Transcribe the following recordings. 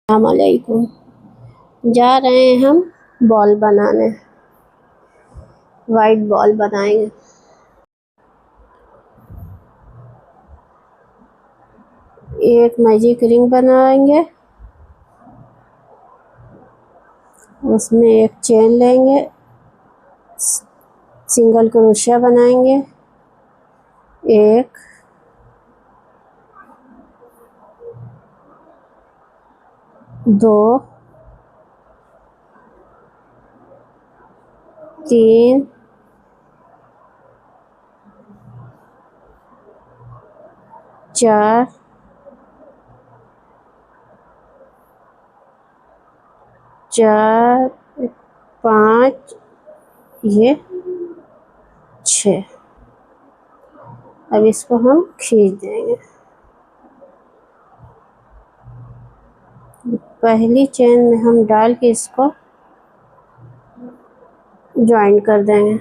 अस्सलामुअलैकुम। जा रहे हैं हम बॉल बनाने। वाइट बॉल बनाएंगे। एक मैजिक रिंग बनाएंगे, उसमें एक चेन लेंगे, सिंगल क्रोशिया बनाएंगे, एक दो तीन चार चार पाँच, ये 6। अब इसको हम खींच देंगे। पहली चेन में हम डाल के इसको ज्वाइन कर देंगे।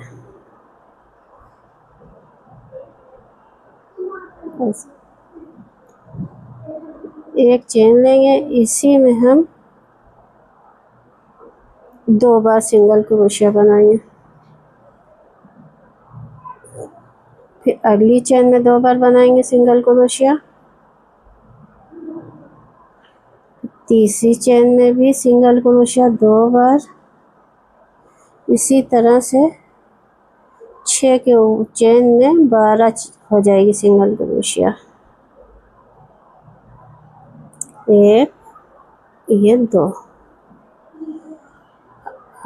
एक चेन लेंगे, इसी में हम 2 बार सिंगल क्रोशिया बनाएंगे। फिर अगली चेन में 2 बार बनाएंगे सिंगल क्रोशिया। तीसरी चेन में भी सिंगल क्रोशिया 2 बार। इसी तरह से 6 के चेन में 12 हो जाएगी सिंगल क्रोशिया। एक, ये 2,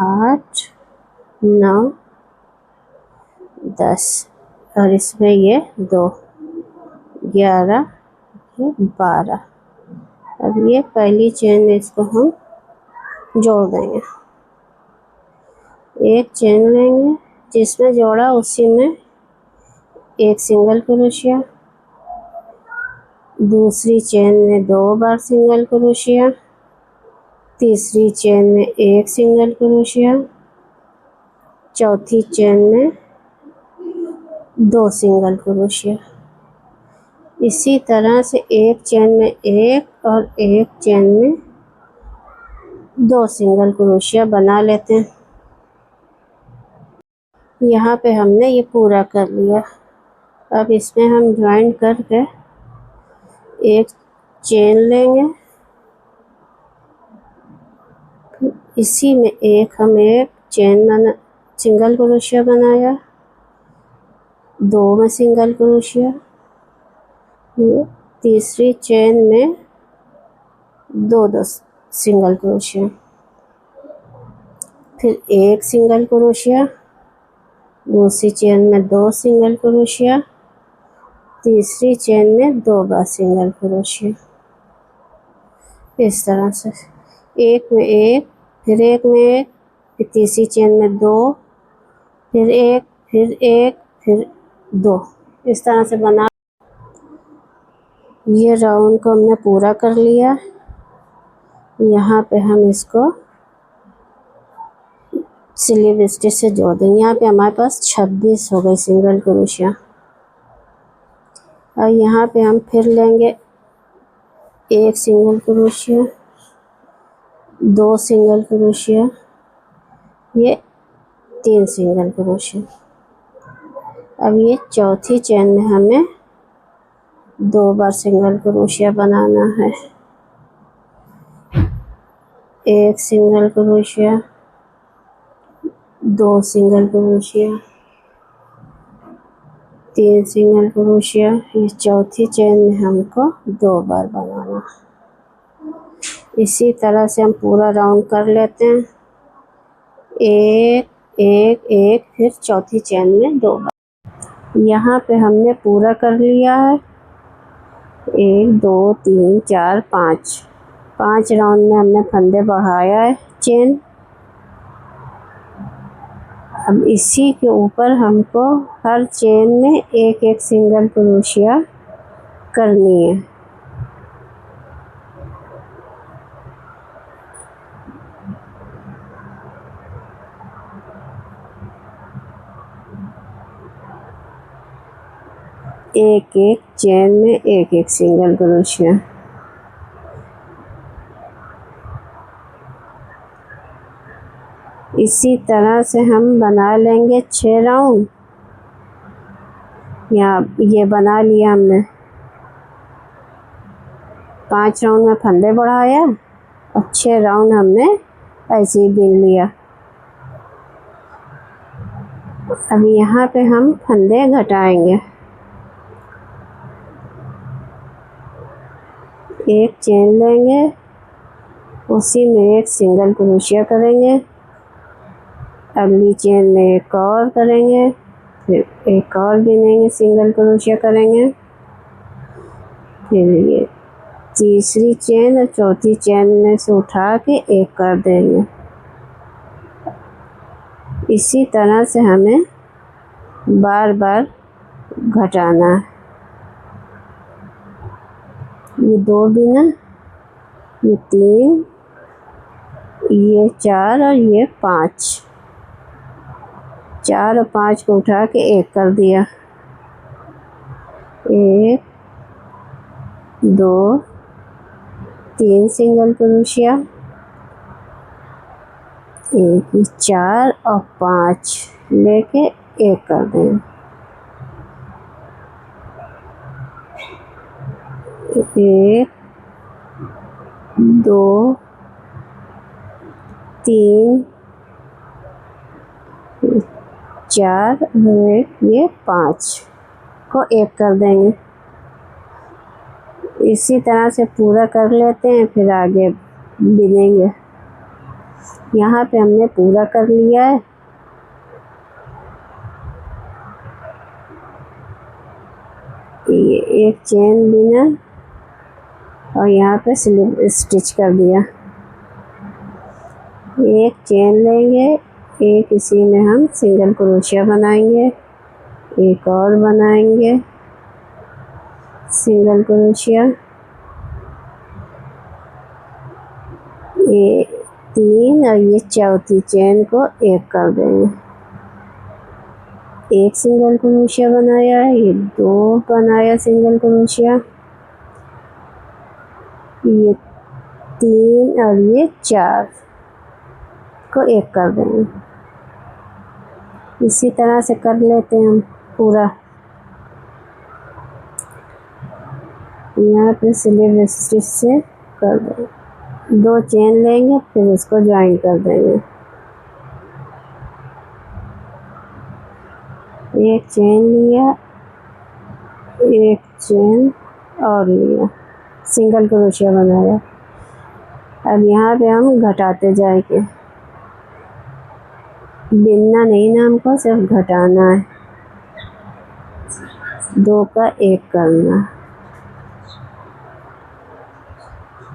8 9 10, और इसमें ये 2, 11, ये 12। अब ये पहली चेन में इसको हम जोड़ देंगे। एक चेन लेंगे, जिसमें जोड़ा उसी में एक सिंगल क्रोशिया, दूसरी चेन में 2 बार सिंगल क्रोशिया, तीसरी चेन में एक सिंगल क्रोशिया, चौथी चेन में 2 सिंगल क्रोशिया। इसी तरह से एक चेन में एक और एक चेन में 2 सिंगल क्रोशिया बना लेते हैं। यहाँ पे हमने ये पूरा कर लिया। अब इसमें हम ज्वाइन करके एक चेन लेंगे, इसी में हम एक चेन सिंगल क्रोशिया बनाया, 2 में सिंगल क्रोशिया, तीसरी चेन में 2 सिंगल क्रोशिया, फिर एक सिंगल क्रोशिया, दूसरी चेन में 2 सिंगल क्रोशिया, तीसरी चेन में 2 बार सिंगल क्रोशिया। इस तरह से एक में एक, फिर एक में एक, फिर तीसरी चेन में 2, फिर एक, फिर एक, फिर 2। इस तरह से बना। ये राउंड को हमने पूरा कर लिया। यहाँ पे हम इसको स्लीव स्टिच से जोड़ देंगे। यहाँ पे हमारे पास 26 हो गई सिंगल क्रोशिया। और यहाँ पे हम फिर लेंगे एक सिंगल क्रोशिया, 2 सिंगल क्रोशिया, ये 3 सिंगल क्रोशिया। अब ये चौथी चेन में हमें 2 बार सिंगल क्रोशिया बनाना है। एक single crochet, 2 single crochet, 3 single crochet. ये चौथी चेन में हमको 2 बार बनाना। इसी तरह से हम पूरा राउंड कर लेते हैं। एक एक एक, फिर चौथी चेन में 2 बार। यहाँ पे हमने पूरा कर लिया है। 1 2 3 4 5 राउंड में हमने फंदे बढ़ाया है चेन। अब इसी के ऊपर हमको हर चेन में एक एक सिंगल क्रोशिया करनी है। एक एक चेन में एक एक सिंगल क्रोशिया। इसी तरह से हम बना लेंगे 6 राउंड। यहाँ ये बना लिया हमने, 5 राउंड में फंदे बढ़ाया और 6 राउंड हमने ऐसे ही बिन लिया। अब यहाँ पे हम फंदे घटाएंगे। एक चेन लेंगे, उसी में एक सिंगल क्रोशिया करेंगे, अगली चेन में एक और करेंगे, फिर एक और बिनेंगे, सिंगल क्रोशिया करेंगे, फिर ये तीसरी चेन और चौथी चेन में से उठा के एक कर देंगे। इसी तरह से हमें बार बार घटाना है। ये 2 बिना, ये 3, ये 4 और ये 5, 4 और 5 को उठा के एक कर दिया। 1 2 3 सिंगल क्रोशिया, 1 4 और 5 लेके एक कर दें। 1 2 3 4 और ये 5 को एक कर देंगे। इसी तरह से पूरा कर लेते हैं, फिर आगे बिनेंगे। यहाँ पे हमने पूरा कर लिया है। ये एक चेन बिना और यहाँ पे स्लिप स्टिच कर दिया। एक चेन लेंगे, एक इसी में हम सिंगल क्रोशिया बनाएंगे, एक और बनाएंगे सिंगल क्रोशिया, ये 3 और ये चौथी चेन को एक कर देंगे। एक सिंगल क्रोशिया बनाया, ये 2 बनाया सिंगल क्रोशिया, ये 3 और ये 4 को एक कर देंगे। इसी तरह से कर लेते हैं हम पूरा। यहाँ पे स्लिप स्टिच से कर देंगे, 2 चेन लेंगे, फिर उसको ज्वाइन कर देंगे। एक चेन लिया, एक चेन और लिया, सिंगल क्रोशिया बनाया। अब यहाँ पे हम घटाते जाएंगे, बिनना नहीं ना, हमको सिर्फ घटाना है। 2 का एक करना,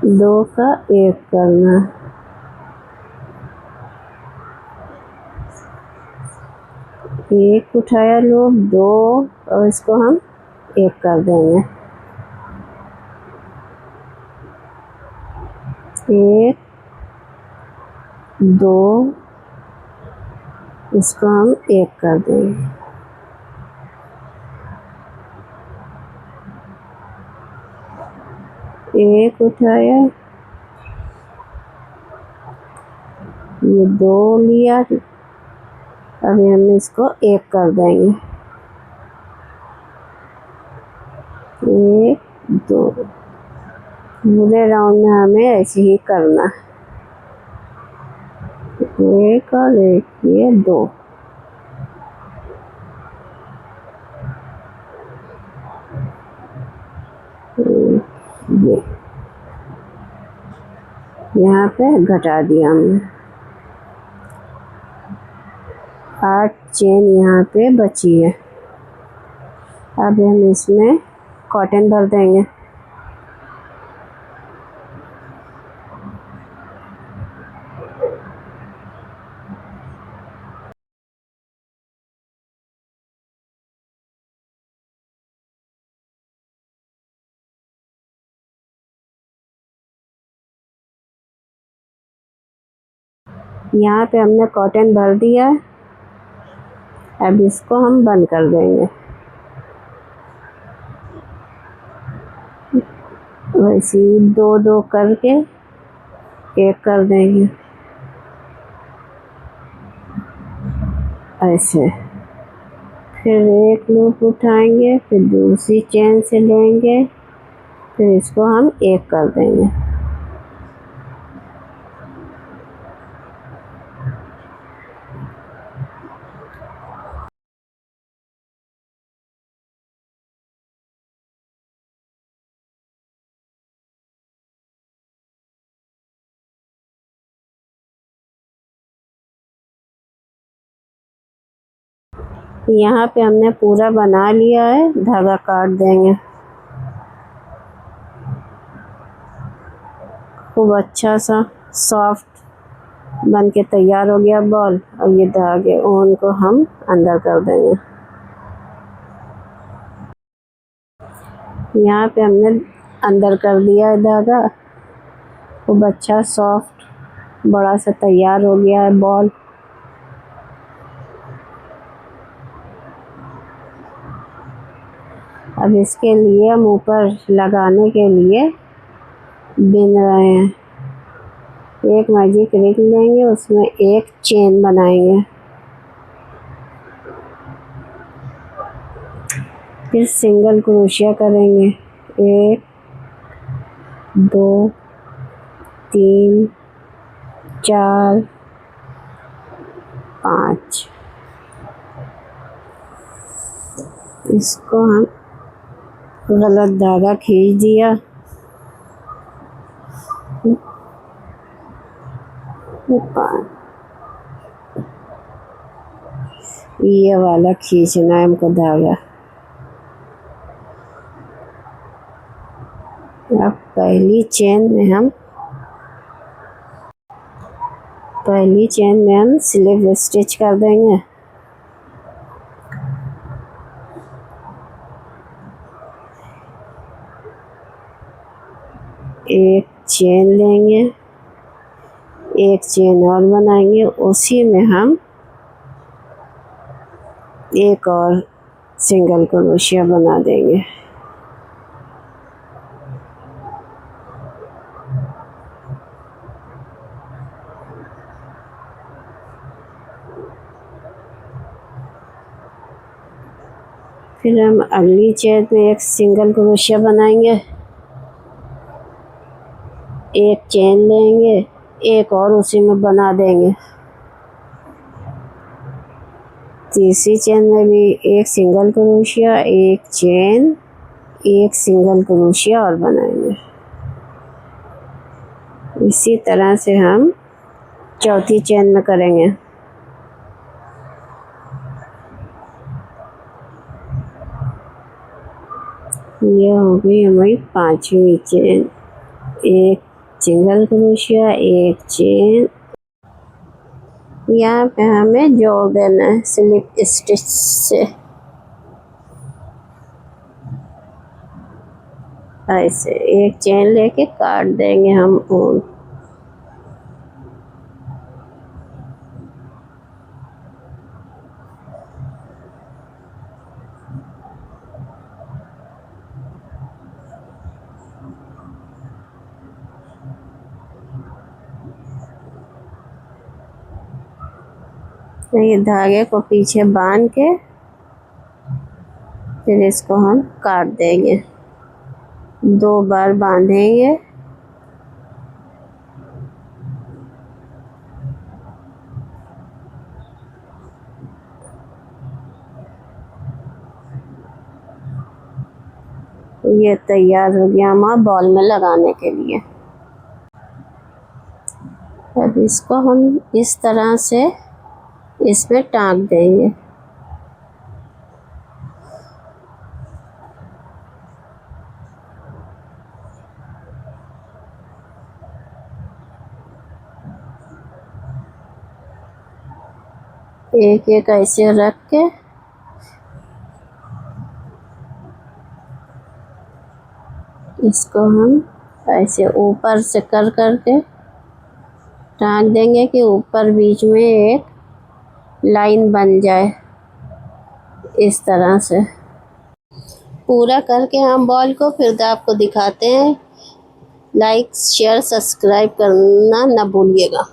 2 का एक करना, एक उठाया लोग 2 और इसको हम एक कर देंगे। 1 2 इसको हम एक कर देंगे। एक उठाया, ये 2 लिया, अभी हम इसको एक कर देंगे। 1 2 पूरे राउंड में हमें ऐसे ही करना, 1 और 1, ये 2। ये यहाँ पे घटा दिया हमने। 8 चेन यहाँ पे बची है। अब हम इसमें कॉटन भर देंगे। यहाँ पे हमने कॉटन भर दिया। अब इसको हम बंद कर देंगे। वैसे ही 2 करके एक कर देंगे। ऐसे। फिर एक लूप उठाएंगे, फिर दूसरी चेन से लेंगे, फिर इसको हम एक कर देंगे। यहाँ पे हमने पूरा बना लिया है, धागा काट देंगे। खूब अच्छा सा सॉफ्ट बन के तैयार हो गया बॉल। और ये धागे ऊन को हम अंदर कर देंगे। यहाँ पे हमने अंदर कर दिया है धागा। खूब अच्छा सॉफ्ट बड़ा सा तैयार हो गया है बॉल। अब इसके लिए हम ऊपर लगाने के लिए बिन रहे हैं। एक मैजिक रिंग लेंगे, उसमें एक चेन बनाएंगे, फिर सिंगल क्रोशिया करेंगे। 1 2 3 4 5। इसको हम गलत धागा खींच दिया, ये वाला खींचना है हमको धागा। अब पहली चेन में हम स्लिप स्टिच कर देंगे। एक चेन लेंगे, एक चेन और बनाएंगे, उसी में हम एक और सिंगल क्रोशिया बना देंगे। फिर हम अगली चेन में एक सिंगल क्रोशिया बनाएंगे, एक चेन लेंगे, एक और उसी में बना देंगे। तीसरी चेन में भी एक सिंगल क्रोशिया, एक चेन, एक सिंगल क्रोशिया और बनाएंगे। इसी तरह से हम चौथी चेन में करेंगे। ये हो गई हमारी पांचवी चेन। एक सिंगल क्रोशिया, एक चेन। यहाँ पे हमें जोड़ देना है स्लिप स्टिच से। ऐसे एक चेन लेके काट देंगे हम ऊन। ये धागे को पीछे बांध के फिर इसको हम काट देंगे। 2 बार बांधेंगे। ये तैयार हो गया हमारा बॉल में लगाने के लिए। अब इसको हम इस तरह से इसमें टांग देंगे। एक एक ऐसे रख के इसको हम ऐसे ऊपर से कर करके टांग देंगे कि ऊपर बीच में एक लाइन बन जाए। इस तरह से पूरा करके हम बॉल को फिर आपको दिखाते हैं। लाइक शेयर सब्सक्राइब करना ना भूलिएगा।